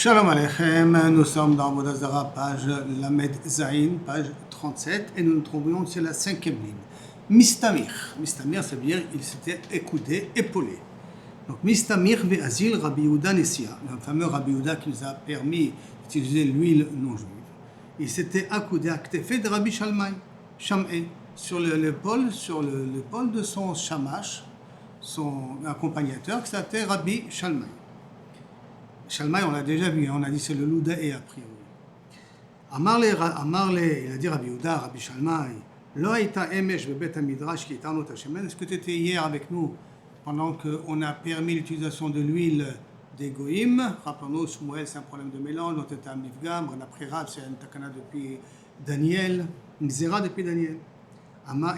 Shalom Aleichem, nous sommes dans Avodah Zarah, page Lamed Zain, page 37, et nous nous trouvons sur la cinquième ligne. Mistamir. Mistamir, ça veut dire il s'était écoudé, épaulé. Donc Mistamir ve'azil Rabbi Yehuda Nessia, le fameux Rabbi Yehuda qui nous a permis d'utiliser l'huile non juive. Il s'était accoudé à Ktefé de Rabbi Shalmai, Sham'e, sur l'épaule de son shamash, son accompagnateur, qui s'appelait Rabbi Shalmai. Shalmai, on l'a déjà vu, on a dit c'est le Loudaé a priori. Amarle, il a dit Rabbi Yehuda, Rabbi Shalmai, Lo haïta emesh bebet hamidrash ki itarnu tashemen. Est-ce que tu étais hier avec nous pendant qu'on a permis l'utilisation de l'huile des goïm? Rappelons-nous, Shmuel, c'est un problème de mélange, on était à Mifgam, on a pris Rav, c'est une takana depuis Daniel, une zera depuis Daniel.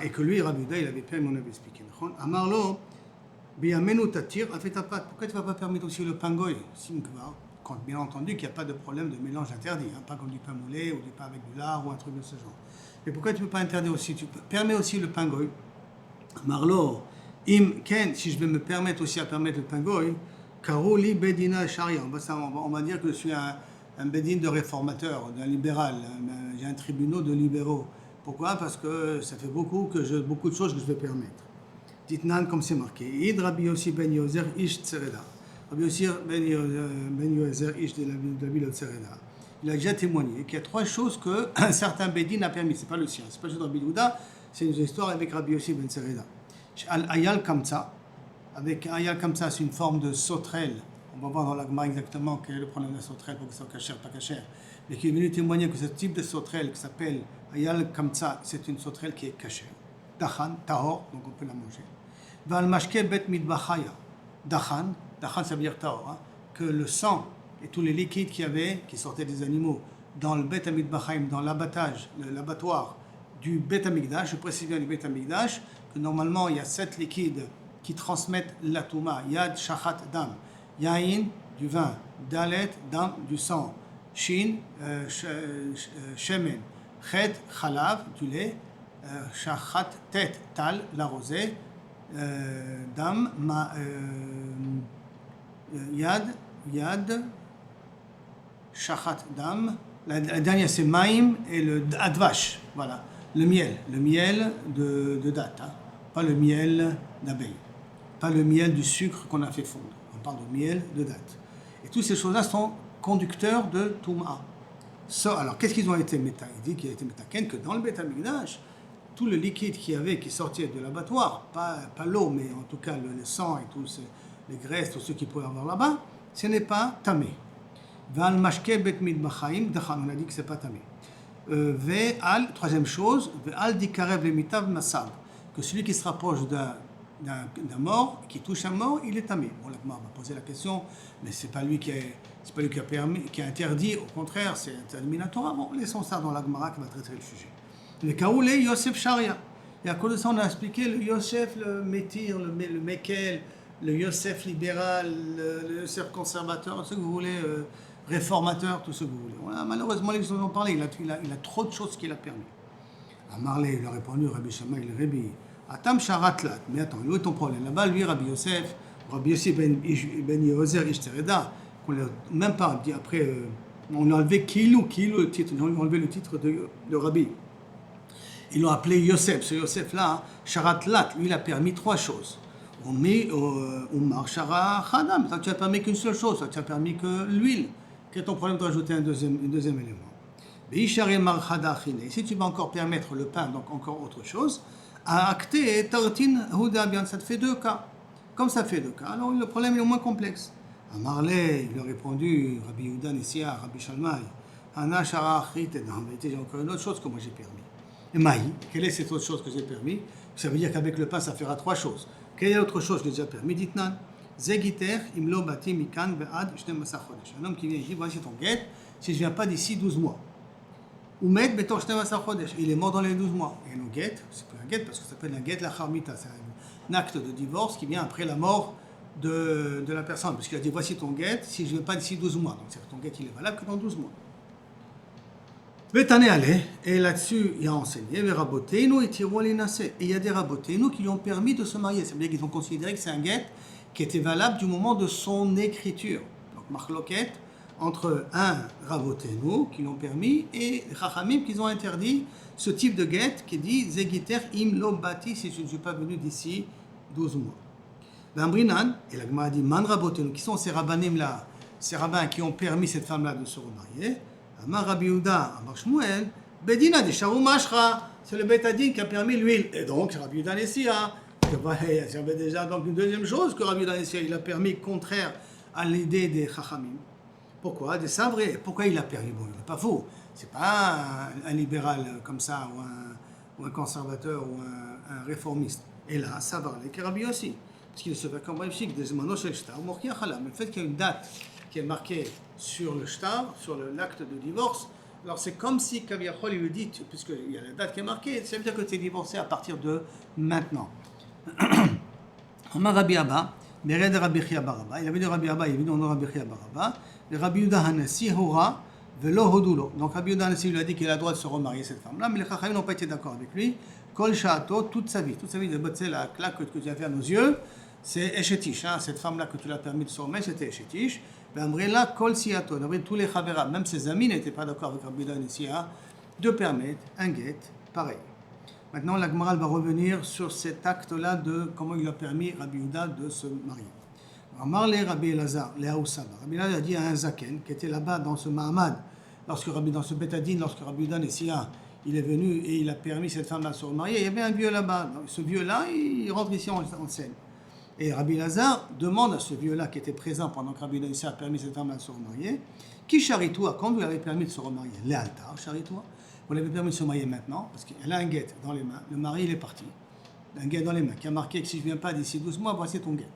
Et que lui, Rabbi Yehuda, il avait permis, on avait expliqué. Amarlo, Biyamenu tatir, a fait ta pâte. Pourquoi tu ne vas pas permettre aussi le pain goy, quand bien entendu qu'il n'y a pas de problème de mélange interdit, hein, pas comme du pain moulé ou du pain avec du lard ou un truc de ce genre. Mais pourquoi tu ne peux pas interdire aussi? Tu permets aussi le pain goy. Marlo, Ken, si je vais me permettre aussi à permettre le pain goy, Karoli Bedina Sharia. On va dire que je suis un bedin de réformateur, d'un libéral. J'ai un tribunal de libéraux. Pourquoi? Parce que ça fait beaucoup de choses que je vais permettre. Dites-nan comme c'est marqué. Id Rabbi Yossi ben Yozer ish Tsereda. Rabbi Yossi ben Yozer ish de la ville de Tsereda. Il a déjà témoigné qu'il y a trois choses que un certain Bédin a permis. C'est pas le sien, c'est pas juste Rabbi Yehuda, c'est une histoire avec Rabbi Yossi ben Tsereda. Al Ayal Kamsa. Avec Ayal Kamsa, c'est une forme de sauterelle. On va voir dans l'Agma exactement quel est le problème de la sauterelle pour que ça soit cachère, pas cachère. Mais qui est venu témoigner que ce type de sauterelle qui s'appelle Ayal Kamsa, c'est une sauterelle qui est cachère. Dachan, tahor, donc on peut la manger. Val mashke bet midbachaya. Dachan, ça veut dire tahor, hein, que le sang et tous les liquides qui sortaient des animaux dans le bet midbachayim, dans l'abattoir du bet amigdash, je précise bien du bet amigdash, que normalement il y a 7 liquides qui transmettent la touma. Yad, shachat, dam. Yain, du vin. Dalet, dam, du sang. Shin, shemen. Chet, chalav, du lait. Shachat tet tal, la rosée, dam, yad, shachat dam. La dernière c'est maïm et le advash, voilà, le miel de date, hein. Pas le miel d'abeille, pas le miel du sucre qu'on a fait fondre, on parle de miel de date. Et toutes ces choses-là sont conducteurs de Touma. Alors qu'est-ce qu'ils ont été méta? Il dit qu'il a été métaken que dans le Beth Amikdash, tout le liquide qui sortait de l'abattoir, pas l'eau, mais en tout cas le sang et tous les graisses, tout ce qu'il pouvait avoir là-bas, ce n'est pas tamé. Val mashke bet midbachaim, on a dit que c'est pas tamé. Troisième chose, ve'al dikarev lemitav masab, que celui qui se rapproche d'un mort, qui touche un mort, il est tamé. Bon, l'Agma va poser la question, mais c'est pas lui qui a permis, qui a interdit, au contraire, c'est interdit minatora. Bon, laissons ça dans l'Agmara qui va traiter le sujet. Le Kaoulé, Yosef Sharia. Et à cause de ça, on a expliqué le Yosef, le Métir, le Mekel, le Yosef libéral, le Yosef conservateur, ce que vous voulez, réformateur, tout ce que vous voulez. Voilà, malheureusement, les gens en ont parlé, il a trop de choses qu'il a permis. À Marley, il a répondu, Rabbi Shammai, le Rabbi, Atam Sharatlat. Mais attends, où est ton problème? Là-bas, lui, Rabbi Yossi ben Yozer Ishtereda, qu'on l'a même pas dit après, on a enlevé Kilou le titre, on a enlevé le titre de Rabbi. Ils l'ont appelé Yosef. Ce Yosef-là, Sharatlat, lui, il a permis trois choses. Umar Shara Khadam, tu as permis qu'une seule chose, tu as permis que l'huile. Quel est ton problème de rajouter un deuxième élément? Si tu vas encore permettre le pain, donc encore autre chose, à acter Tartin Houda, ça te fait deux cas. Comme ça fait deux cas, alors le problème est au moins complexe. À Marley, il a répondu, Rabbi Yehuda Nessia, Rabbi Shalmai, Ana Shara Achrit, j'ai encore une autre chose que moi j'ai permis. Et Maï, quelle est cette autre chose que j'ai permis? Ça veut dire qu'avec le pain, ça fera trois choses. Quelle est l'autre chose que j'ai déjà permis? Dites-nan. Zegiter, imlo bati mikan be'ad shnem masar chodesh. Un homme qui vient ici, voici ton guet, si je ne viens pas d'ici 12 mois. Ou met beton shnem masar chodesh. Il est mort dans les 12 mois. Et nos guet, c'est pas un guet parce que ça s'appelle un guet la charmita. C'est un acte de divorce qui vient après la mort de la personne. Parce qu'il a dit, voici ton guet, si je ne viens pas d'ici 12 mois. Donc c'est-à-dire que ton guet, il est valable que dans 12 mois. Et là-dessus, il a enseigné, et il y a des raboténou qui lui ont permis de se marier. Ça veut dire qu'ils ont considéré que c'est un guet qui était valable du moment de son écriture. Donc, Marloquet, entre un Rabotenu qui l'ont permis et les Chachamim qui ont interdit ce type de guette qui dit Zegiter im lo bati si je ne suis pas venu d'ici 12 mois. L'Ambrinan, et la Gemara dit Man Rabotenu, qui sont ces rabbanim là, ces rabbins qui ont permis cette femme-là de se remarier. Amar Rabbi Yehuda, Amar Shmuel, Bedina de Sharu Mashra, c'est le Betadin qui a permis l'huile. Et donc Rabbi Yehuda Nessia, il y avait déjà donc une deuxième chose que Rabbi Yehuda Nessia il a permis contraire à l'idée des Chachamim. Pourquoi? Des sabrés. Pourquoi il a permis? Bon, il n'est pas faux. C'est pas un libéral comme ça, ou un conservateur, ou un réformiste. Et là, ça va avec Rabbi aussi. Parce qu'il se fait comme Rav-Shik, des Manosh el Shtar, Morki Achala. Mais le fait qu'il y a une date qui est marquée sur le Shtar, sur l'acte de divorce, alors c'est comme si Kaviachol il lui dit, puisqu'il y a la date qui est marquée, ça veut dire que tu es divorcé à partir de maintenant. Amar Rabbi Abba, Mered Rabbi Chia Baraba, il avait dit Rabbi Abba, il avait dit on Rabbi Chia Baraba, et Rabbi Yehuda Hanassi Hora, Velo Hodulo. Donc Rabbi Yehuda Hanassi lui a dit qu'il a le droit de se remarier cette femme-là, mais les Chachamim n'ont pas été d'accord avec lui. Kol Sha'ato, toute sa vie, de botser la claque que tu as fait à nos yeux, c'est Eshetish, hein, cette femme-là que tu l'as permis de se remarier, c'était Eshetish. Mais Amrela Kol Siato, tous les Chavera, même ses amis n'étaient pas d'accord avec Rabbi Yehuda Hanassi de permettre un guet pareil. Maintenant, la Gemara va revenir sur cet acte-là de comment il a permis Rabbi Yehuda de se marier. Amarle Rabbi Elazar, le Haoussaba. Rabbi Elazar a dit à un Zaken qui était là-bas dans ce Mahamad, dans ce Betadine, lorsque Rabbi Yehuda Nessia il est venu et il a permis cette femme-là de se remarier, il y avait un vieux là-bas. Donc, ce vieux-là, il rentre ici en scène. Et Rabbi Elazar demande à ce vieux-là qui était présent pendant que Rabbi Yehuda Nessia a permis cette femme-là de se remarier, qui charitoua, quand vous l'avez permis de se remarier, les altar, charitoua, vous l'avez permis de se marier maintenant, parce qu'elle a un guet dans les mains, le mari il est parti, un guet dans les mains, qui a marqué que si je ne viens pas d'ici 12 mois, voici ton guet.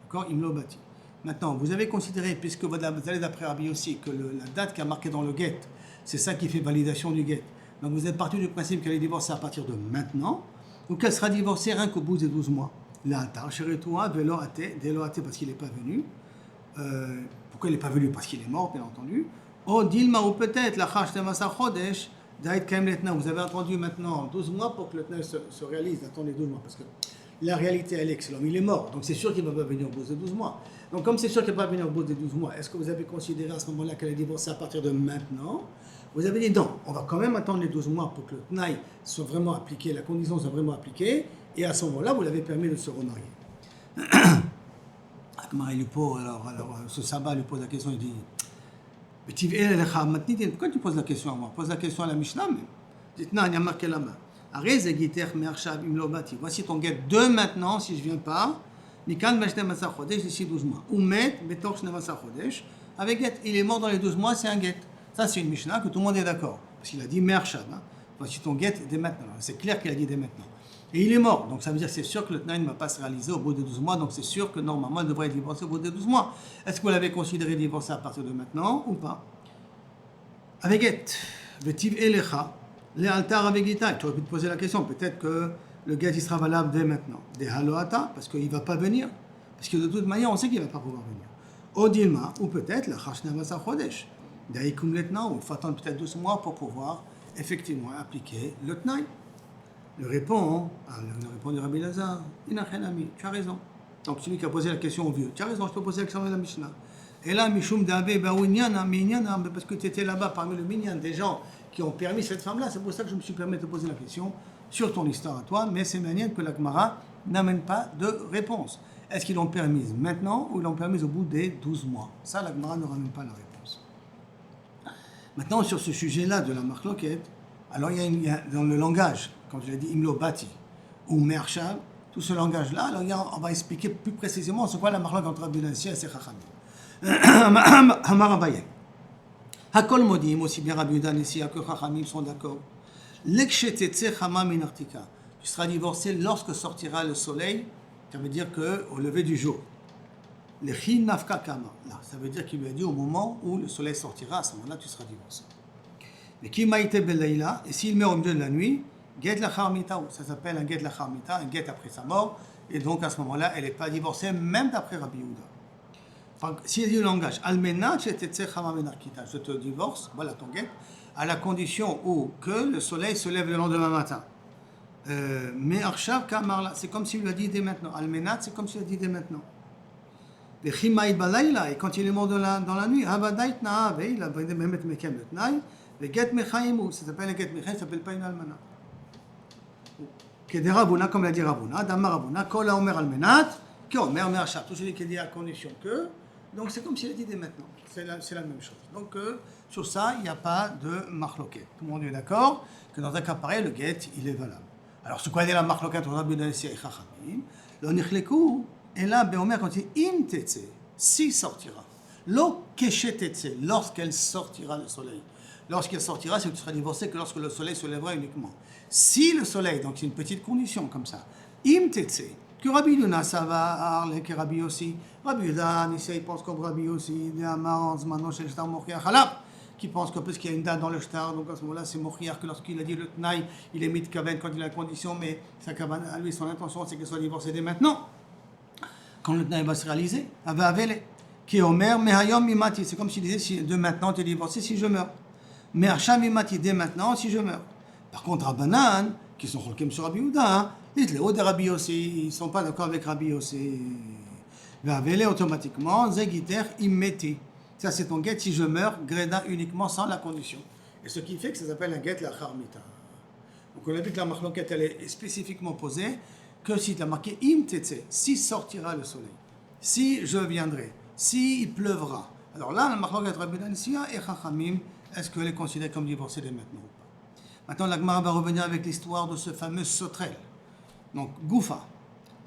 D'accord, il me l'a bâti. Maintenant, vous avez considéré, puisque vous allez d'après Rabbi aussi, que la date qui a marqué dans le guet, c'est ça qui fait validation du guet. Donc vous êtes parti du principe qu'elle est divorcée à partir de maintenant, ou qu'elle sera divorcée rien qu'au bout des 12 mois. L'altar, chéritouah, vélo athée, parce qu'il n'est pas venu. Pourquoi il n'est pas venu? Parce qu'il est mort, bien entendu. Oh, Dilma, ou peut-être, la chash temasa chodesh, Daït Kaim Letna, vous avez attendu maintenant 12 mois pour que le Tnaï se réalise. Attendez 12 mois, parce que la réalité, elle est que l'homme, il est mort. Donc c'est sûr qu'il ne va pas venir au bout des 12 mois. Donc comme c'est sûr qu'il ne va pas venir au bout des 12 mois, est-ce que vous avez considéré à ce moment-là qu'elle est divorcée à partir de maintenant? Vous avez dit non, on va quand même attendre les 12 mois pour que le Tnaï soit vraiment appliqué, la condition soit vraiment appliquée, et à ce moment-là, vous l'avez permis de se remarier. Akmar, alors, ce sabbat lui pose la question, il dit pourquoi tu poses la question à moi? Pose la question à la Mishnah même. Dites non, il y a marqué là-bas. Voici ton guet de maintenant, si je ne viens pas. D'ici 12 mois. Ou met, avec guet, il est mort dans les 12 mois, c'est un guet. Ça, c'est une Mishnah que tout le monde est d'accord. Parce qu'il a dit Mershab. Voici ton guet dès maintenant. C'est clair qu'il a dit dès maintenant. Et il est mort. Donc ça veut dire que c'est sûr que le Tnaï ne va pas se réaliser au bout de 12 mois. Donc c'est sûr que normalement, il devrait être divorcé au bout de 12 mois. Est-ce que vous l'avez considéré divorcé à partir de maintenant ou pas? Avec guet. Vetiv elecha. Les altar avec guita. Tu aurais pu te poser la question. Peut-être que le guet il sera valable dès maintenant. Des haloata, parce qu'il ne va pas venir. Parce que de toute manière, on sait qu'il ne va pas pouvoir venir. Odilma, ou peut-être la chashna vasa chodesh. Daïkoum letna, ou il faut attendre peut-être 12 mois pour pouvoir effectivement appliquer le Tnaï. Le répond du Rabbi Elazar, Inachenami, tu as raison. Donc celui qui a posé la question au vieux, tu as raison, je peux poser la question à la Mishnah. Et là, Mishum Dabe Baouinyana, Minyana, parce que tu étais là-bas parmi le Minyan, des gens qui ont permis cette femme-là, c'est pour ça que je me suis permis de poser la question sur ton histoire à toi, mais c'est manière que la Gemara n'amène pas de réponse. Est-ce qu'ils l'ont permise maintenant ou ils l'ont permise au bout des 12 mois? Ça, la Gemara ne ramène pas la réponse. Maintenant, sur ce sujet-là de la marloquette, alors il y a dans le langage, comme je l'ai dit, Imlo Bati ou Mershab, tout ce langage-là, alors on va expliquer plus précisément c'est quoi la marloquette entre Rabbi Nassia et ses Chachamim. Hamar Abaye. Hakol Modim, aussi bien Rabbi Yehuda Nessia que Chachamim sont d'accord. L'Ekshetetse Chama Minartika. Tu seras divorcé lorsque sortira le soleil, ça veut dire qu'au lever du jour. L'Echin Nafka Kama. Là, ça veut dire qu'il lui a dit au moment où le soleil sortira, à ce moment-là, tu seras divorcé. Mais qui m'a été Belaïla, et s'il meurt au milieu de la nuit, Get la Charmita, ça s'appelle un Get la Charmita, un Get après sa mort, et donc à ce moment-là, elle n'est pas divorcée, même d'après Rabbi Yehuda. Enfin, s'il dit le langage, Almena, je te divorce, voilà ton Get, à la condition où que le soleil se lève le lendemain matin. Mais Arshav Kamarla, c'est comme s'il lui a dit dès maintenant. Almenat, c'est comme s'il a dit dès maintenant. Vechimaïd balayla, et quand il est mort dans la nuit, Habadait na'ave, il a Mehmet Mekem le Tnaï, le Get Mechaïmou, ça s'appelle un Get Mechaïm, ça s'appelle pas une almana. Kede Rabouna, comme l'a dit Rabouna, Dama Rabouna, Kola Omer Almenat, qui Omer Meachar, tout celui qui dit à condition que, donc c'est comme s'il a dit dès maintenant, c'est la même chose. Donc sur ça, il n'y a pas de marloquet. Tout le monde est d'accord que dans un cas pareil, le Get, il est valable. Alors, ce qu'on dit la marloquet entre Rabbi Yodanesi et Chachamim, le Nichlekou, et là, Béomer, quand il dit im tetse, si sortira. Lo keshe tetse, lorsqu'elle sortira le soleil. Lorsqu'elle sortira, c'est que tu seras divorcé que lorsque le soleil se lèvera uniquement. Si le soleil, donc c'est une petite condition comme ça, im tetse, que Rabbi Yuna, ça va à que Rabbi aussi, Rabbi Yudan, il pense comme Rabbi aussi, qui pense que parce qu'il y a une date dans le shtar, donc à ce moment-là, c'est Mochiach, que lorsqu'il a dit le Tnaï, il est mit kaven quand il a la condition, mais sa kavan, à lui, son intention, c'est qu'il soit divorcé dès maintenant. Quand le Tnaï va se réaliser, qui est Omer, mais Hayom Mimati, c'est comme s'il disait, si, de maintenant, tu es divorcé si je meurs. Mais Hacham Mimati, dès maintenant, si je meurs. Par contre, Rabbanan, qui sont Cholkim sur Rabbi Yehuda, les hauts de Rabbi aussi, ils ne sont pas d'accord avec Rabbi aussi. Vavele, automatiquement, Zegiter Immeti. Ça, c'est ton guet si je meurs, Greda uniquement sans la condition. Et ce qui fait que ça s'appelle un guet la Charmita. Donc on a vu que la marloquette, elle est spécifiquement posée que si tu as marqué im tetse, si sortira le soleil, si je viendrai, si il pleuvra. Alors là, la marloquette Rabbi Yodanesi et Chachamim, est-ce qu'elle est considérée comme divorcée dès maintenant ou pas? Maintenant, la Gemara va revenir avec l'histoire de ce fameux sauterelle. Donc, Goufa.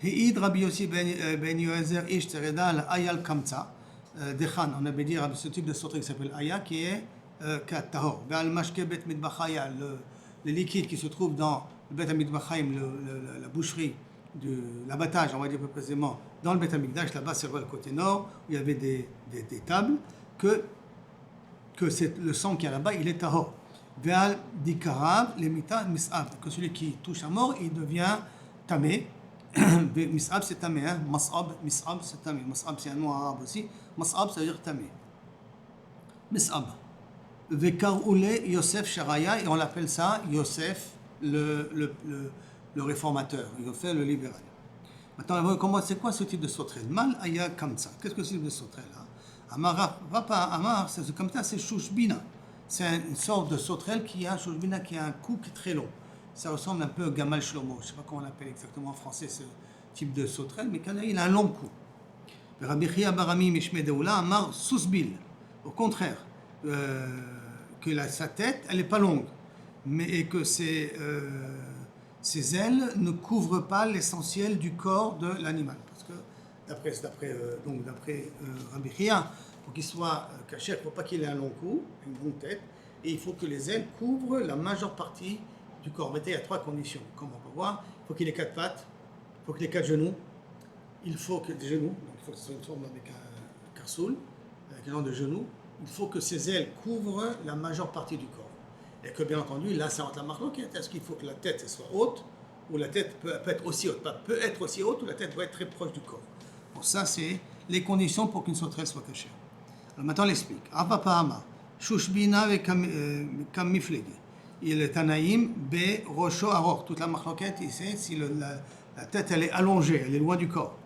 Hi'id Rabbi Yossi ben Yoezer ish tereda al ayal kamtza. Dechan, on avait dit ce type de sauterelle qui s'appelle aya, qui est tahor. Ve'al mashke bet mitbachaya, le liquide qui se trouve dans le Bet HaMikdash, la boucherie, l'abattage, on va dire plus précisément, dans le Bet HaMikdash, là-bas c'est le côté nord, où il y avait des tables, que c'est le sang qui est là-bas, il est tahor. Ve'al dikarav, lemita mis'ab, que celui qui touche à mort, il devient tamé. Mis'ab c'est tamé, hein? Mas'ab c'est tamé. Mas'ab c'est un mot arabe aussi. Mas'ab ça veut dire tamé. Mis'ab. Vekaroule Yosef Sharaya, et on l'appelle ça Yosef le réformateur, Yosef le libéral. Maintenant, comment c'est quoi ce type de sauterelle? Mal aya kamtsa. Qu'est-ce que c'est ce type de sauterelle? Amar, c'est comme ça, c'est Shushbina. C'est une sorte de sauterelle qui a Shushbina qui a un cou qui est très long. Ça ressemble un peu au Gamal Shlomo. Je ne sais pas comment on l'appelle exactement en français ce type de sauterelle, mais il a un long cou. Rabbi Chia Barami Mishme Deoula Amar Susbil. Au contraire, que sa tête, elle n'est pas longue, mais que ses ailes ne couvrent pas l'essentiel du corps de l'animal. Parce que d'après Rabbi Chia, pour qu'il soit caché, il ne faut pas qu'il ait un long cou, une longue tête, et il faut que les ailes couvrent la majeure partie du corps. Mais il y a 3 conditions, comme on peut voir. Il faut qu'il ait 4 pattes, il faut qu'il ait 4 genoux, il faut que des genoux, donc il faut que ce soit une forme avec un carsoul, avec un genre de genoux. Il faut que ses ailes couvrent la majeure partie du corps. Et que bien entendu, là, c'est entre la marloquette. Est-ce qu'il faut que la tête soit haute, ou la tête peut être aussi haute, peut être aussi haute, ou la tête doit être très proche du corps. Bon, ça, c'est les conditions pour qu'une sauterelle soit cachée. Alors maintenant, on l'explique. Apapahama, Shushbina ve Kamiflegi. Il est Tanaïm, B, Rocho, Aror. Toute la marloquette, ici, si la tête, elle est allongée, elle est loin du corps.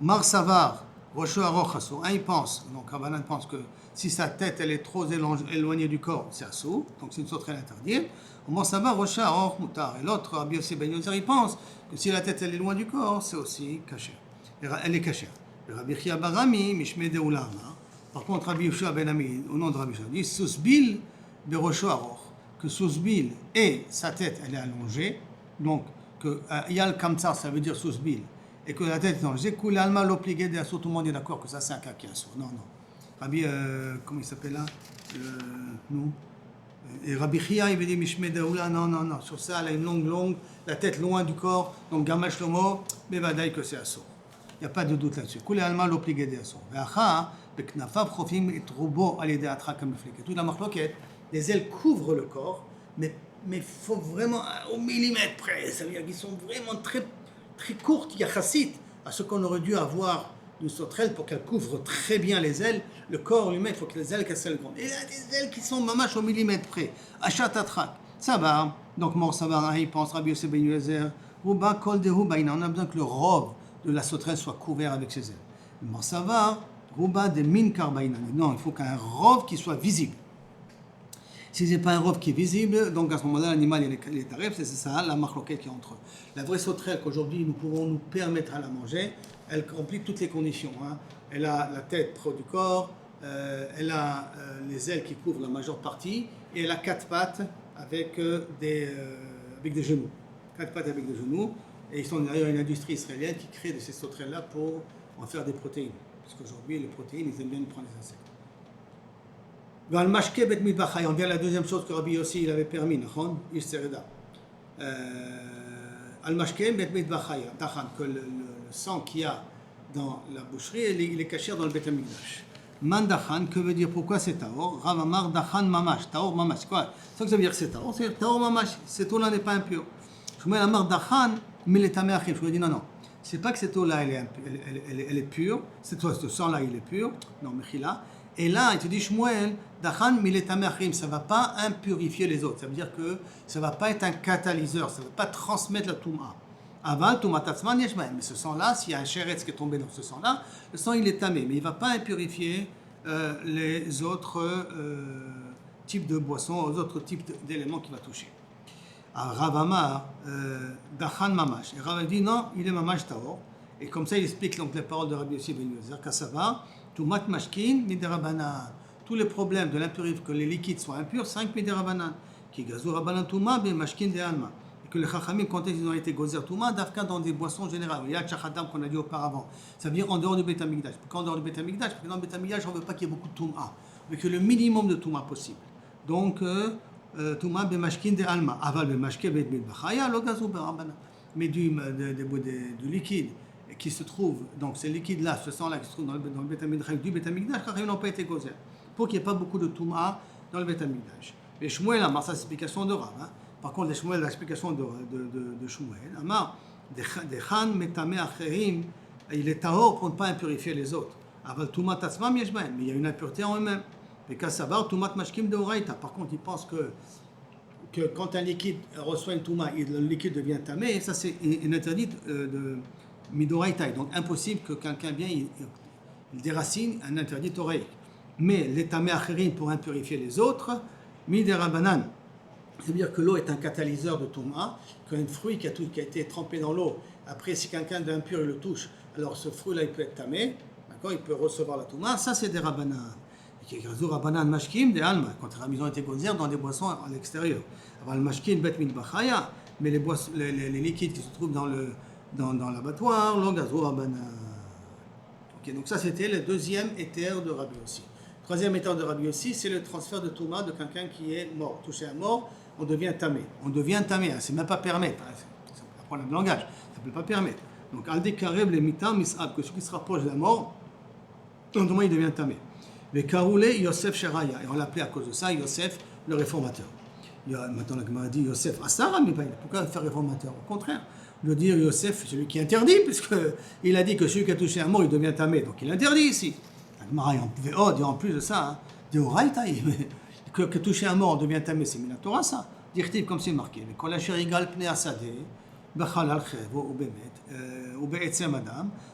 Mar Savar, Rocho, Aror, Chassou. Un, il pense, donc Rabbanan pense que si sa tête, elle est trop éloignée du corps, c'est Assou, donc c'est une sauterelle interdite. Mar Savar, Rocho, Aror, Moutar. Et l'autre, Rabbi Yossi ben Yozer, il pense que si la tête, elle est loin du corps, c'est aussi caché. Elle est cachée. Rabbi Chia Barami, Mishme Deoula. Par contre, Rabbi Yoshua ben Ami, au nom de Rabbi Yoshua, dit Susbil, Berocho, Aror. Que Susbil et sa tête, elle est allongée, donc que Yal Kamtsar, ça veut dire Susbil, et que la tête est allongée, Koul Alma l'obligé de Assou, tout le monde est d'accord que ça c'est un cas qui est Assou. Non. Rabbi, comment il s'appelle là nous et Rabbi Chia, il veut dire Mishme Deoula, non. Sur ça, elle a une longue, la tête loin du corps, donc Gamal Shlomo, mais Vadaï que c'est Assou. Il n'y a pas de doute là-dessus. Koul Alma l'obligé de Assou. Ve'acha, Beknafav Chofim et Troubo à l'aider à Trakam Fliké. Toute la marloquette. Les ailes couvrent le corps, mais il faut vraiment au millimètre près. Ça veut dire qu'ils sont vraiment très, très courtes, yachassit, à ce qu'on aurait dû avoir d'une sauterelle pour qu'elle couvre très bien les ailes. Le corps lui-même, il faut que les ailes qu'elles soient grandes. Et il y a des ailes qui sont mamash au millimètre près. Achat atrak. Ça va. Donc, mort, ça va. Il pense, Rabbi Yosef ben Yoezer. Rouba kol de rouba. On a besoin que le robe de la sauterelle soit couvert avec ses ailes. Morsavar, Rouba de Min Karbaïna. Non, il faut qu'un rov qui soit visible. Si ce n'est pas un rov qui est visible, donc à ce moment-là, l'animal il est tarif, c'est ça la marloquette qui est entre eux. La vraie sauterelle qu'aujourd'hui nous pouvons nous permettre à la manger, elle remplit toutes les conditions. Hein. Elle a la tête proche du corps, elle a les ailes qui couvrent la majeure partie, et elle a 4 pattes avec des genoux. 4 pattes avec des genoux. Et ils sont d'ailleurs une industrie israélienne qui crée de ces sauterelles-là pour en faire des protéines. Parce qu'aujourd'hui, les protéines, ils aiment bien prendre les insectes. On vient à la deuxième chose que Rabbi Yossi il avait permis, que le sang qu'il y a dans la boucherie, il est caché dans le Beth Amikdash. Mandachan, que veut dire pourquoi c'est Taor? Ravamar Dachan Mamash. Taor Mamash, c'est quoi? C'est ça que ça veut dire que c'est Taor. C'est Taor Mamash. Cette eau-là n'est pas impure. Je mets la marque Dachan, mais les Tamé Achim. Je lui dis non. C'est pas que cette eau-là, elle est pure. Ce sang-là, il est pur. Non, Mechila. Et là, il te dit Shmuel, Dachan Miletamé Achim, ça ne va pas impurifier les autres. Ça veut dire que ça ne va pas être un catalyseur, ça ne va pas transmettre la Touma. Aval, Touma Tatzman Yeshmael. Mais ce sang-là, s'il y a un chéretz qui est tombé dans ce sang-là, le sang il est tamé, mais il ne va pas impurifier les autres types de boissons, les autres types d'éléments qu'il va toucher. Rav Amar, Dachan Mamash. Et Rav dit non, il est Mamash Taor. Et comme ça, il explique donc les paroles de Rabbi Yossi ben Yozer, Kassava, Tumat Mashkin, Miderabanan. Tous les problèmes de l'impurité, que les liquides soient impurs, 5 Miderabanan. Qui gazou Rabanan Touma, ben Mashkin de Alma. Et que les Chachamim, quand ils ont été gozer Touma, d'Afka dans des boissons générales. Il y a le Chachadam qu'on a dit auparavant. Ça veut dire en dehors du Beth Amikdash. Pourquoi en dehors du Beth Amikdash? Parce que dans le Beth Amikdash, on ne veut pas qu'il y ait beaucoup de Touma. Mais que le minimum de Touma possible. Donc, Touma ben Mashkin de Alma. Aval ben Mashkin ben Bachaya, lo gazou ben Rabanan. Mais du liquide qui se trouve, donc ces liquides-là, ce sang-là qui se trouve dans le Beth Amikdash, du Beth Amikdash, car ils n'ont pas été gozer. Pour qu'il n'y ait pas beaucoup de Touma dans le Beth Amikdash. Et Shmuel, Amar, ça c'est l'explication de Rav. Hein. Par contre, l'explication de Shmuel, Amar, Dechan Metame Acherim, il est tahor pour ne pas impurifier les autres. Aval Touma Tatzmam Yeshbaim, mais il y a une impureté en eux-mêmes. Et Kassavar, Toumat Mashkim de Horaïta. Par contre, il pense que quand un liquide reçoit une Touma, le liquide devient tamé, ça c'est une interdite de Midoraïta. Donc impossible que quelqu'un vienne, il déracine un interdit oreille. Mais les tamé acherim pour impurifier les autres, miderabanan. C'est-à-dire que l'eau est un catalyseur de touma, qu'un fruit qui a été trempé dans l'eau, après si quelqu'un d'impur le touche, alors ce fruit-là il peut être tamé, d'accord, il peut recevoir la touma, ça c'est des rabanan. Et qui est rabanan mashkim de alma, quand ils ont été gozer dans des boissons à l'extérieur. Avant le mashkim bet min bachaya, mais les liquides qui se trouvent dans l'abattoir, l'ongazo rabanan. Ok, donc ça c'était le deuxième éther de Rabbi Yossi. Troisième étape de Rabbi Yossi, c'est le transfert de Touma de quelqu'un qui est mort. Touché à mort, on devient tamé. On devient tamé, hein, c'est même pas permettre. C'est un problème de langage, ça ne peut pas permettre. Donc, al kareb le mitam mis'ab, que celui qui se rapproche de la mort, autrement il devient tamé. Le karoulé Yosef Sheraya, et on l'appelait à cause de ça Yosef le réformateur. Maintenant la Gemara dit Yosef Asara, mais pourquoi faire réformateur? Au contraire, de dire Yosef, celui qui interdit, puisqu'il a dit que celui qui a touché à mort, il devient tamé. Donc il interdit ici. En plus de ça, de Horaïta, que toucher un mort on devient tamé, c'est Minatora ça. Dire-t-il comme c'est marqué.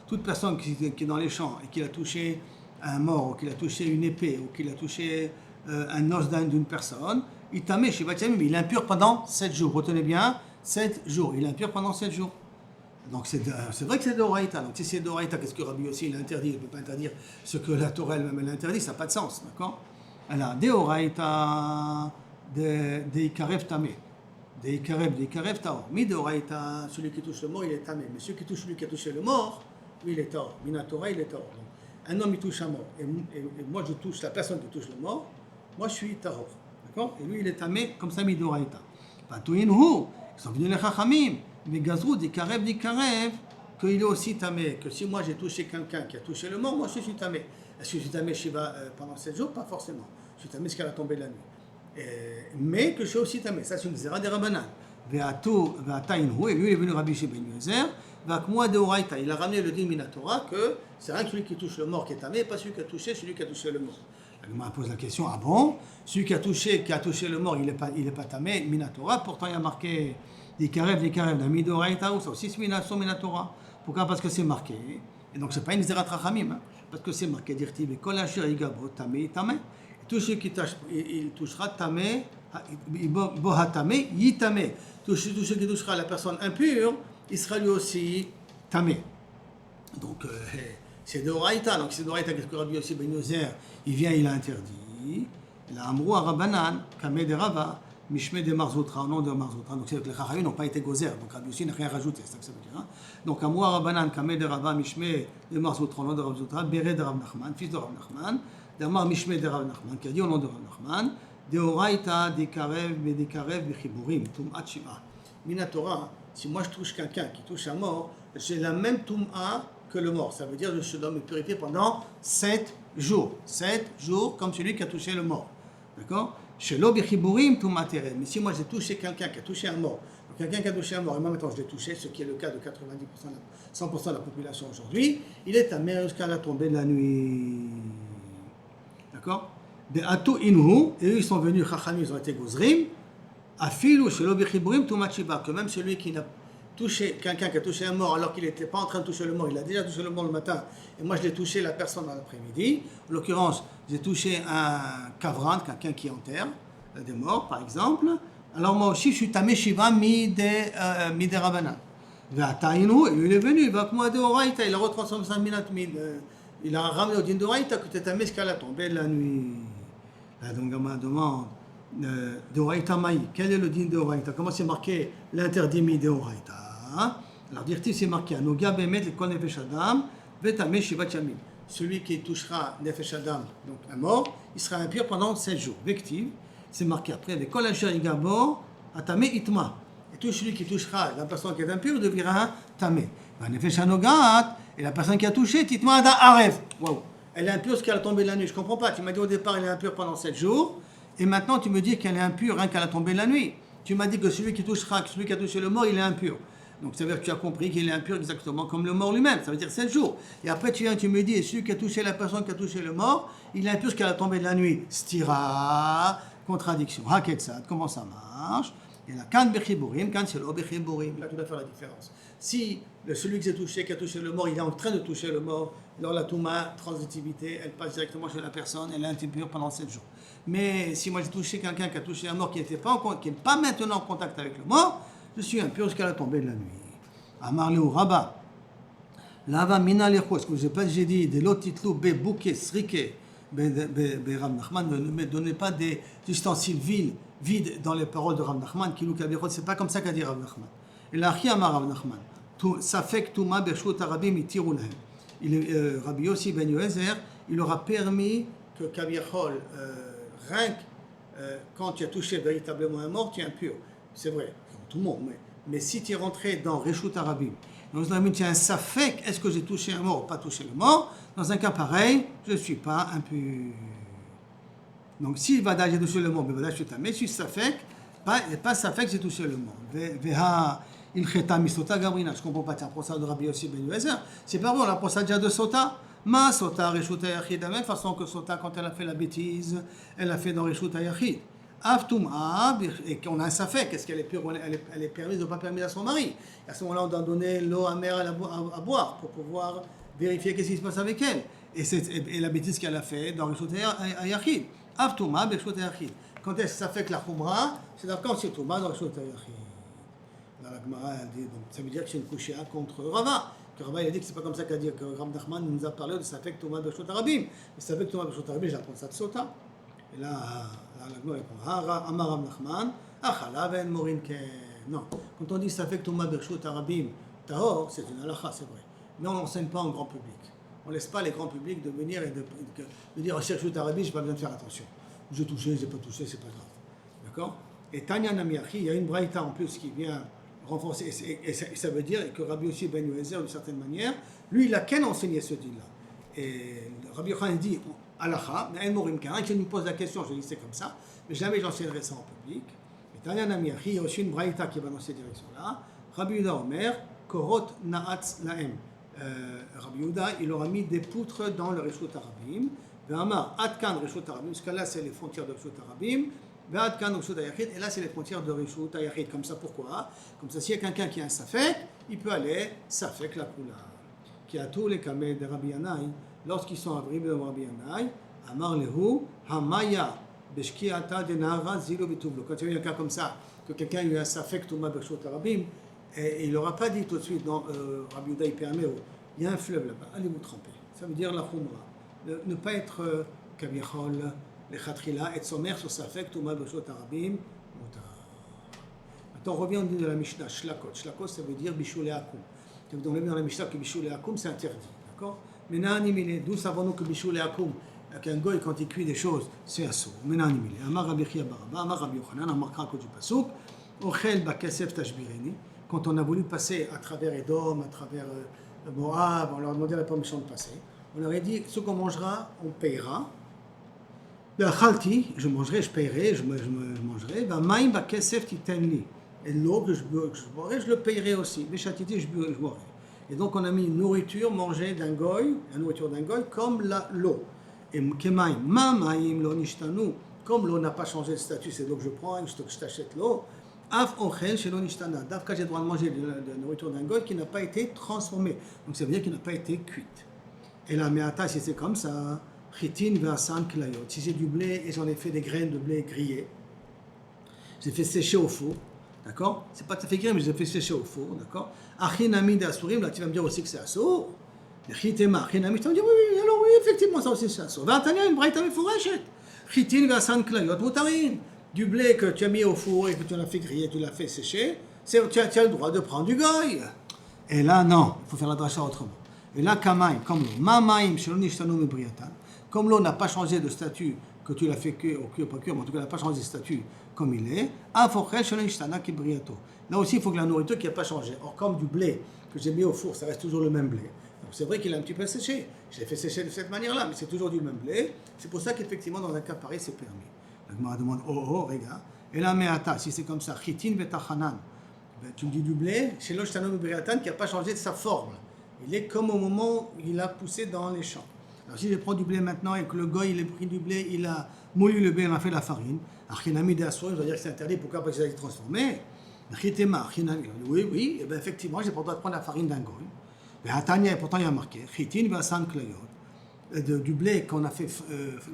Toute personne qui est dans les champs et qui a touché un mort, ou qu'il a touché une épée, ou qu'il a touché un os d'une personne, il tamé chez Batiamim, il est impur pendant 7 jours. Retenez bien, 7 jours. Il est impur pendant 7 jours. Donc c'est vrai que c'est d'Oraïta. Donc si c'est d'Oraïta, qu'est-ce que Rabbi Yossi il interdit? Il ne peut pas interdire ce que la Torah elle-même interdit, ça n'a pas de sens, d'accord? Alors, d'Oraïta, d'Ikarev tamé. D'Ikarev taor. Mi d'Oraïta, celui qui touche le mort, il est tamé. Mais celui qui a touché le mort, lui il est taor. Mina Torah, il est taor. Un homme il touche un mort. Et moi je touche la personne qui touche le mort, moi je suis taor. D'accord? Et lui il est tamé comme ça, mi d'Oraïta. Patouinhu, ils sont venus les Chachamim. Mais Gazrou dit Karev, qu'il est aussi tamé. Que si moi j'ai touché quelqu'un qui a touché le mort, moi je suis tamé. Est-ce que je suis tamé Shiva pendant 7 jours? Pas forcément. Je suis tamé jusqu'à la tombée de la nuit. Mais que je suis aussi tamé. Ça c'est une zera des Rabbanan. Et lui il est venu Rabbi Shimon ben Yozer. Moi de Horaïta, il a ramené le din Minatora que c'est rien que celui qui touche le mort qui est tamé, pas celui qui a touché le mort. La Gemara pose la question, ah bon? Celui qui a touché le mort, il est pas tamé, Minatora, pourtant il y a marqué des karev, la midoraïta, ça aussi c'est Minatora. Pourquoi? Parce que c'est marqué Et donc, ce n'est pas une Zerat Rachamim, hein, parce que c'est marqué Dirtiv, Kol Asher Yigabo Tameh Tameh. Tout ce qui il touchera Tameh, Boha Tameh, Yitameh. Tout ce qui touchera la personne impure, il sera lui aussi Tameh. Donc, c'est de Horaïta. Donc, c'est de Horaïta, qu'est-ce que Rabbi Yossi Ben Yozer, il vient, il a interdit. Il a Amrou Rabanan, Kameh de Rava, Mishmeh de Marzoutra, au nom de Marzoutra. Donc, c'est que les Chachamim n'ont pas été gozer. Donc, Rabbi Yossi n'a rien rajouté, c'est ça que ça veut dire. Hein? Donc, Amrou Rabanan, Kameh de Rava, Mishmeh de Marzoutra, au nom de Marzoutra, Beret de Rav Nachman, fils de Rav Nachman, d'Amar Mishmeh de Rav Nachman, qui a dit au nom de Rav Nachman, de Horaïta, de Karev, de Karev, de Chiburim, Tum'at Shima. Minatora, si moi je touche quelqu'un qui touche un mort, j'ai la même Tum'a que le mort. Ça veut dire que je dois me purifier pendant 7 jours. 7 jours comme celui qui a touché le mort. D'accord? Chez l'Obichiburim, tout matériel. Mais si moi j'ai touché quelqu'un qui a touché un mort, donc quelqu'un qui a touché un mort, et moi maintenant je l'ai touché, ce qui est le cas de 90%, 100% de la population aujourd'hui, il est amé jusqu'à la tombée de la nuit. D'accord? De Atou Inhu, et eux ils sont venus, Chachamim, ils ont été Gozrim, Afilou, chez l'Obichiburim, tout machiba, que même celui qui n'a touché, quelqu'un qui a touché un mort alors qu'il n'était pas en train de toucher le mort, il a déjà touché le mort le matin, et moi je l'ai touché la personne dans l'après-midi. En l'occurrence, j'ai touché un kavran, quelqu'un qui enterre des morts, par exemple. Alors moi aussi, je suis tamé shiva mi de Rabanan. Il est venu, il va comme moi de Horaïta, il a retransformé sa minat, il a ramené au din de Horaïta que tu es tamé jusqu'à la tombée de la nuit. Là, donc, on me demande de Horaïta Maï, quel est le din de Horaïta? Comment c'est marqué l'interdit mi de Horaïta? Alors, dire-t-il, c'est marqué Anoga Bemet le Kol Nefesh Adam, Vetameh Shivat Yamim. Celui qui touchera Nefesh Adam, donc un mort, il sera impur pendant 7 jours. Vective, c'est marqué après le Kol Asher Yigabo, Atameh Itma. Et tout celui qui touchera la personne qui est impure deviendra un Tameh. Nefesh Anogat, et la personne qui a touché, Titma Ada Arev. Waouh! Elle est impure parce qu'elle a tombé la nuit. Je ne comprends pas. Tu m'as dit au départ, elle est impure pendant 7 jours, et maintenant tu me dis qu'elle est impure rien qu'elle a tombé la nuit. Tu m'as dit que celui qui touchera, que celui qui a touché le mort, il est impur. Donc ça veut dire que tu as compris qu'il est impur exactement comme le mort lui-même, ça veut dire 7 jours. Et après tu viens, tu me dis, et celui qui a touché la personne qui a touché le mort, il est impur parce qu'elle a tombé de la nuit. Stira, contradiction. Haketsat, comment ça marche? Et la kan bechiburim, kan c'est l'obechiburim. Là tu dois faire la différence. Si celui qui a touché le mort, il est en train de toucher le mort, alors la touma, transitivité, elle passe directement chez la personne, elle est impure pendant 7 jours. Mais si moi j'ai touché quelqu'un qui a touché un mort qui n'est pas maintenant en contact avec le mort, je suis impur jusqu'à la tombée de la nuit. Amar Léo Rabat. Lava mina lecho. Est-ce que j'ai dit de l'otitlou be bouquet srike be Rav Nachman, ne me donnez pas des ustensiles vides dans les paroles de Rav Nachman, qui nous kabirot, c'est pas comme ça qu'a dit Rav Nachman. Et là, qui amar Rav Nachman? Ça fait que Touma Bershut Arabim itirou lahem. Rabbi Yossi Ben Yoezer, il aura permis que Kabirol, rien quand tu as touché véritablement un mort, tu es impur. C'est vrai, tout le monde, mais si tu es rentré dans Reshut Arabim, donc tu as un safek, est-ce que j'ai touché un mort ou pas touché le mort? Dans un cas pareil, je ne suis pas impur. Donc si Vada j'ai touché le mort, mais Vada je suis tamé, je suis safek, pas safek, j'ai touché le mort. Veha il cheta misota gabrina, je ne comprends pas, c'est un procès de Rabbi Yossi Ben Yoezer, c'est pas bon, on a procès déjà de Sota. Ma Sota Reshut Yachid, de la même façon que Sota, quand elle a fait la bêtise, elle l'a fait dans Reshut Yachid. Aftouma, et qu'on a un safek, est-ce qu'elle est pure, elle est permise ou pas permise à son mari? À ce moment-là, on doit donner l'eau amère à boire pour pouvoir vérifier qu'est-ce qui se passe avec elle. Et la bêtise qu'elle a fait dans Reshut Yachid. Aftouma, Reshut Yachid. Quand est-ce que ça fait que la Khumra, c'est quand c'est Touma dans Reshut Yachid. Là, la Gemara, elle dit, donc, ça veut dire que c'est une couchée contre Rava. Que Rava, il a dit que c'est pas comme ça qu'a dit, que Rav Nachman nous a parlé de ça fait que Touma Reshut Arabim. Mais ça fait que Touma Reshut Arabim, j'apprends ça de Sota. Et là, la Gemara répond, Amar Rav Nachman, Achala ben Morin Ken. Non, quand on dit ça fait que Touma Reshut Arabim, Tahor, c'est une halakha, c'est vrai. Mais on n'enseigne pas en grand public. On ne laisse pas les grands publics de venir et de dire, Reshut Arabim, j'ai pas besoin de faire attention. J'ai touché, j'ai pas touché, c'est pas grave. D'accord? Et Tanya Namiachi, il y a une braïta en plus qui vient renforcer, et ça veut dire que Rabbi Yossi Ben Yoezer, d'une certaine manière, lui, il a qu'à enseigner ce din-là. Et Rabbi Yochanan dit, Alacha, mais El Morim Karin, qui nous pose la question, je dis c'est comme ça, mais jamais j'enseignerai ça en public. Et Tanya Namiachi, il y a aussi une braïta qui va dans cette direction-là. Rabbi Yuda Omer, Korot Naatz Laem. Rabbi Yuda, il aura mis des poutres dans le Reshut Arabim. Ve'amar, Adkan Reshut Arabim, parce que là, c'est les frontières de Reshut Arabim. Et là, c'est les frontières de Reshut Yachid. Comme ça, pourquoi? Comme ça, s'il y a quelqu'un qui a un safek, il peut aller safek la kula. qui a tous les kameh de Rabbi Yanaï, lorsqu'ils sont arrivés devant Rabbi Yanaï, Amar lehu, Hamaya, Beshkiata de Nahara Zilo Bitublo. Quand il y a un cas comme ça, que quelqu'un a eu un safek Touma Bershot Arabim, et il n'aura pas dit tout de suite, non, Rabbi Yehuda il permet, il y a un fleuve là-bas, allez vous tremper. Ça veut dire la khumra. Ne pas être kabiachol, les khatrila, être sommaire sur safek Touma Bershot Arabim. Maintenant, on revient au niveau de la Mishnah, Shlakot. Shlakot, ça veut dire Bishul et Akum. Donc, on l'a vu dans la Mishnah que Bishul et Akum, c'est interdit. D'accord? Mais Nanimile, d'où savons-nous que Bishul et Akum, qu'un goy, quand il cuit des choses, c'est assaut. Mais Nanimile. Amar Rabbi Chia Baraba, Amar Rabbi Yochanan, Amar Krakot du Pasuk, Ochel Bakesef Tashbireni. Quand on a voulu passer à travers Edom, à travers Moab, on leur demandait la permission de passer. On leur a dit, ce qu'on mangera, on payera. Je mangerai, je payerai, je mangerai. Maïm Bakesef Titenli. Et l'eau que je boirai, je le payerai aussi. Mais chatiti, je boirai. Et donc on a mis une nourriture mangée d'un goy, la nourriture d'un goy, comme l'eau. Et kemaim, mamaim lo nishtanu, comme l'eau n'a pas changé de statut, c'est l'eau que je prends, je t'achète l'eau. Af ochel shelo nishtana. D'Afka, j'ai le droit de manger de la nourriture d'un goy qui n'a pas été transformée. Donc ça veut dire qu'il n'a pas été cuite. Et la meata, si c'est comme ça, chitin ve'asan klayot. Si j'ai du blé et j'en ai fait des graines de blé grillées, j'ai fait sécher au four. D'accord? C'est pas tout à fait grillé, mais je l'ai fait sécher au four, d'accord? Achinami de Asurim, là tu vas me dire aussi que c'est assour. Chitema, achinami, tu vas me dire oui, alors oui, effectivement, ça aussi c'est assour. V'atania, une braïta mefourachet. Chitin v'asan klayot mutarin. Du blé que tu as mis au four et que tu l'as fait griller, tu l'as fait sécher, tu as le droit de prendre du goy. Et là, non, il faut faire la dracha autrement. Et là, kamaim, comme l'eau. Mamaim, shelo nishtanu mebriatan. Comme l'eau n'a pas changé de statut, que tu l'as fait cuire ou cuire pas cuire, mais en tout cas, elle n'a pas changé de statut comme il est. Là aussi, il faut que la nourriture qui n'a pas changé. Or, comme du blé que j'ai mis au four, ça reste toujours le même blé. Donc, c'est vrai qu'il a un petit peu séché. Je l'ai fait sécher de cette manière-là, mais c'est toujours du même blé. C'est pour ça qu'effectivement, dans un cas pareil, c'est permis. La Gemara demande, regarde. Et là, meata, si c'est comme ça, chitin betachanan. Tu me dis du blé, chez l'oshtano briatan qui n'a pas changé de sa forme. Il est comme au moment où il a poussé dans les champs. Alors si je prends du blé maintenant et que le goy il a pris du blé, il a moulu le blé, il a fait la farine, Archinami de Assour, je dois dire que c'est interdit, pourquoi? Parce qu'il a été transformé. Oui, et bien effectivement, j'ai pas le droit de prendre la farine d'un goy. Mais Hatania, pourtant il y a marqué, Chitin Vasan Klayot, du blé qu'on a fait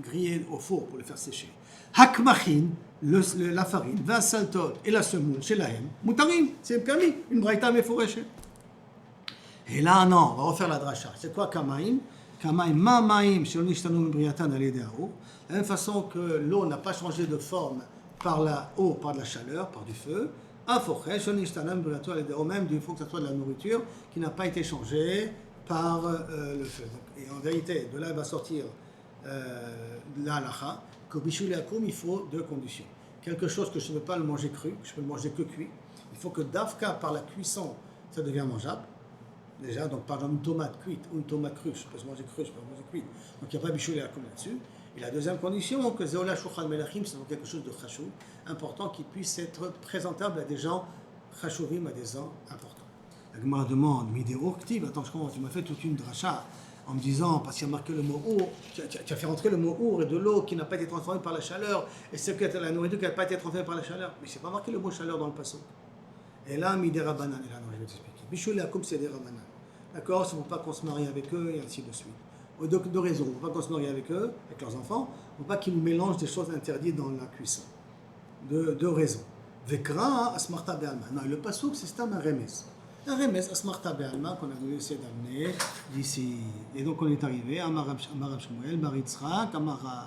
griller au four pour le faire sécher. Hakmachin, la farine, Vasaltot et la semoule, chez la haine, Moutarim, c'est permis, une braïta mefourachet. Et là, non, on va refaire la dracha. C'est quoi Kamaim? Kamaim, mamaim, shelo nishtanu mebriatan alidéao. De la même façon que l'eau n'a pas changé de forme par la eau, par de la chaleur, par du feu. Afoché, shelo nishtanu mebriatan alidéao. Même, il faut que ce soit de la nourriture qui n'a pas été changée par le feu. Et en vérité, de là, il va sortir l'alacha, que bishul et akum, il faut deux conditions. Quelque chose que je ne peux pas le manger cru, que je peux le manger que cuit. Il faut que d'afka, par la cuisson, ça devient mangeable. Déjà, donc par exemple une tomate cuite ou une tomate crue, je peux se manger crue, je peux manger cuite. Donc il n'y a pas bichoulé à comme là-dessus. Et la deuxième condition, que Zéola Shouchal Melachim, c'est donc quelque chose de chachou, important, qui puisse être présentable à des gens chachouvim, à des gens importants. La Gemara demande, Midéo Ktiv, attends, je comprends, tu m'as fait toute une dracha en me disant, parce qu'il y a marqué le mot our, tu as fait rentrer le mot our et de l'eau qui n'a pas été transformée par la chaleur, et c'est que la nourriture qui n'a pas été transformée par la chaleur. Mais c'est pas marqué le mot chaleur dans le passage. Et là, Midéra Banan, et là, non, je vais t'expliquer. Bichoulé Akum, c'est des Rabanan. D'accord, il ne faut pas qu'on se marie avec eux, et ainsi de suite. Deux raisons. Il ne faut pas qu'on se marie avec eux, avec leurs enfants. Il ne faut pas qu'ils nous mélangent des choses interdites dans la cuisson. Deux raisons. Vekra, Asmarta Be'alma. Non, le pasouk, c'est Stam un remes. Un remes, Asmarta Be'alma, qu'on a voulu essayer d'amener d'ici. Et donc, on est arrivé à Marab Shmuel, Baritzrak, Amara.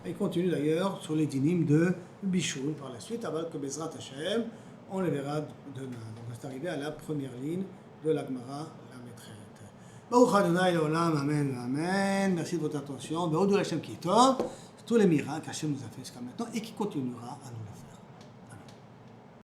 Et il continue d'ailleurs sur les dynimes de Bichoul par la suite, avant que Bezrat Hashem, on les verra demain. Donc, on est arrivé à la première ligne de la Gemara, la maîtresse. Baruch Adonai Olam, Amen, Amen. Merci de votre attention. Be'odou Hashem qui est top. Tous les miracles qu'Hashem nous a fait jusqu'à maintenant et qui continuera à nous le faire.